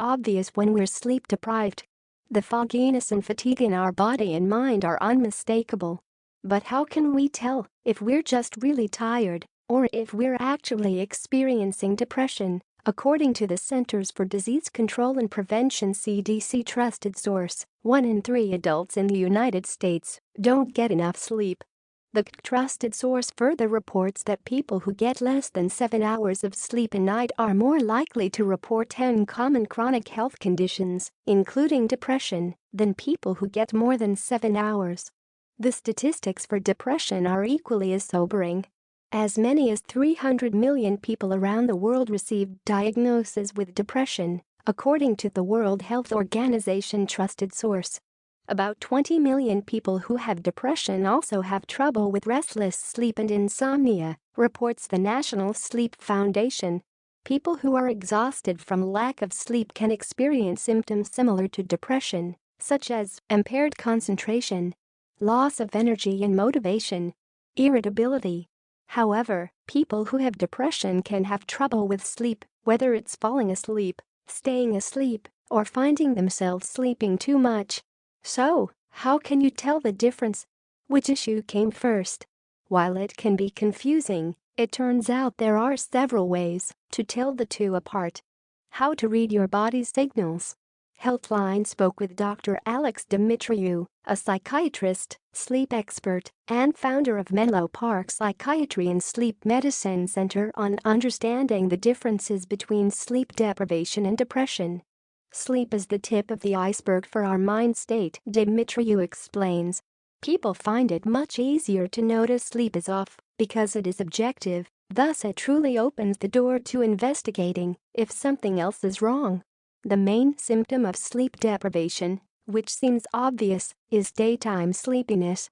obvious when we're sleep deprived. The fogginess and fatigue in our body and mind are unmistakable. But how can we tell if we're just really tired or if we're actually experiencing depression? According to the Centers for Disease Control and Prevention (CDC) trusted source, 1 in 3 adults in the United States don't get enough sleep. The trusted source further reports that people who get less than 7 hours of sleep a night are more likely to report 10 common chronic health conditions, including depression, than people who get more than 7 hours. The statistics for depression are equally as sobering. As many as 300 million people around the world receive diagnoses with depression, according to the World Health Organization trusted source. About 20 million people who have depression also have trouble with restless sleep and insomnia, reports the National Sleep Foundation. People who are exhausted from lack of sleep can experience symptoms similar to depression, such as impaired concentration, loss of energy and motivation, irritability. However, people who have depression can have trouble with sleep, whether it's falling asleep, staying asleep, or finding themselves sleeping too much. So, how can you tell the difference? Which issue came first? While it can be confusing, it turns out there are several ways to tell the two apart. How to read your body's signals. Healthline spoke with Dr. Alex Dimitriou, a psychiatrist, sleep expert, and founder of Menlo Park Psychiatry and Sleep Medicine Center on understanding the differences between sleep deprivation and depression. Sleep is the tip of the iceberg for our mind state, Dimitriou explains. People find it much easier to notice sleep is off because it is objective, thus it truly opens the door to investigating if something else is wrong. The main symptom of sleep deprivation, which seems obvious, is daytime sleepiness.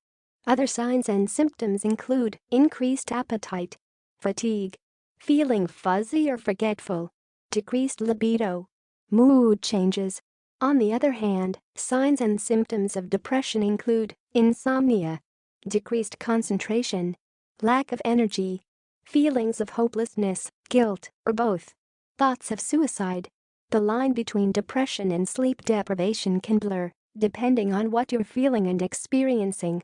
Other signs and symptoms include increased appetite, fatigue, feeling fuzzy or forgetful, decreased libido, mood changes. On the other hand, signs and symptoms of depression include insomnia, decreased concentration, lack of energy, feelings of hopelessness, guilt, or both, thoughts of suicide. The line between depression and sleep deprivation can blur, depending on what you're feeling and experiencing.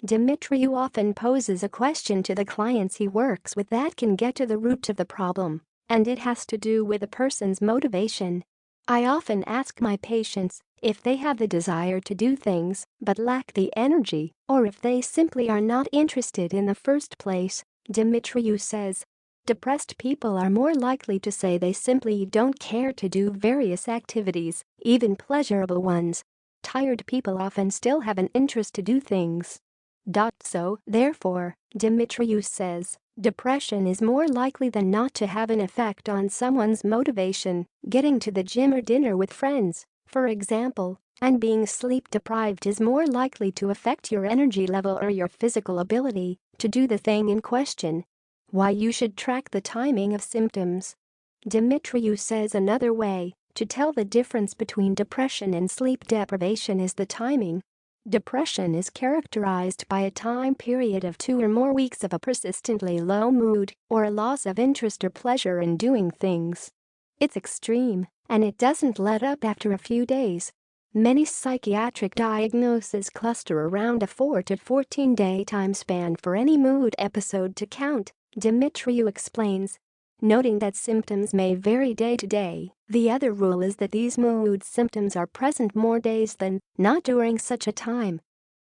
Dimitriou often poses a question to the clients he works with that can get to the root of the problem, and it has to do with a person's motivation. I often ask my patients if they have the desire to do things but lack the energy, or if they simply are not interested in the first place, Dimitriou says. Depressed people are more likely to say they simply don't care to do various activities, even pleasurable ones. Tired people often still have an interest to do things. So, therefore, Dimitriou says, depression is more likely than not to have an effect on someone's motivation, getting to the gym or dinner with friends, for example, and being sleep deprived is more likely to affect your energy level or your physical ability to do the thing in question. Why you should track the timing of symptoms. Dimitriou says another way to tell the difference between depression and sleep deprivation is the timing. Depression is characterized by a time period of 2 or more weeks of a persistently low mood or a loss of interest or pleasure in doing things. It's extreme, and it doesn't let up after a few days. Many psychiatric diagnoses cluster around a 4 to 14-day time span for any mood episode to count, Dimitriou explains. Noting that symptoms may vary day to day, the other rule is that these mood symptoms are present more days than not during such a time.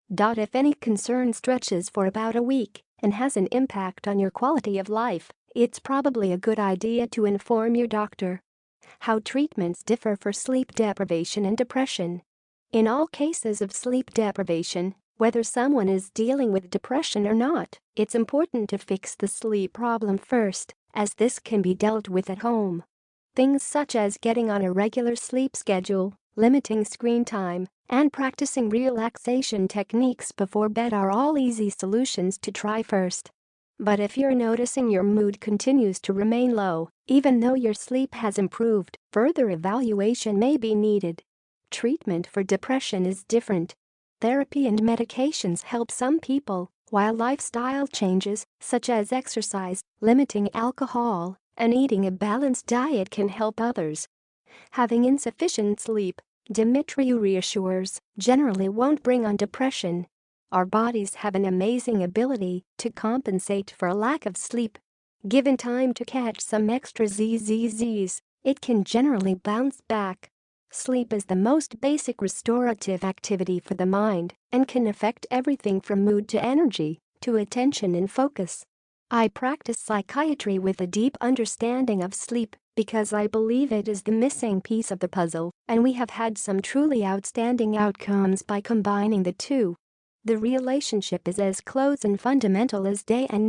If any concern stretches for about a week and has an impact on your quality of life, it's probably a good idea to inform your doctor. How treatments differ for sleep deprivation and depression. In all cases of sleep deprivation, whether someone is dealing with depression or not, it's important to fix the sleep problem first, as this can be dealt with at home. Things such as getting on a regular sleep schedule, limiting screen time, and practicing relaxation techniques before bed are all easy solutions to try first. But if you're noticing your mood continues to remain low, even though your sleep has improved, further evaluation may be needed. Treatment for depression is different. Therapy and medications help some people, while lifestyle changes, such as exercise, limiting alcohol, and eating a balanced diet can help others. Having insufficient sleep, Dimitri reassures, generally won't bring on depression. Our bodies have an amazing ability to compensate for a lack of sleep. Given time to catch some extra ZZZs, it can generally bounce back. Sleep is the most basic restorative activity for the mind and can affect everything from mood to energy to attention and focus. I practice psychiatry with a deep understanding of sleep because I believe it is the missing piece of the puzzle, and we have had some truly outstanding outcomes by combining the two. The relationship is as close and fundamental as day and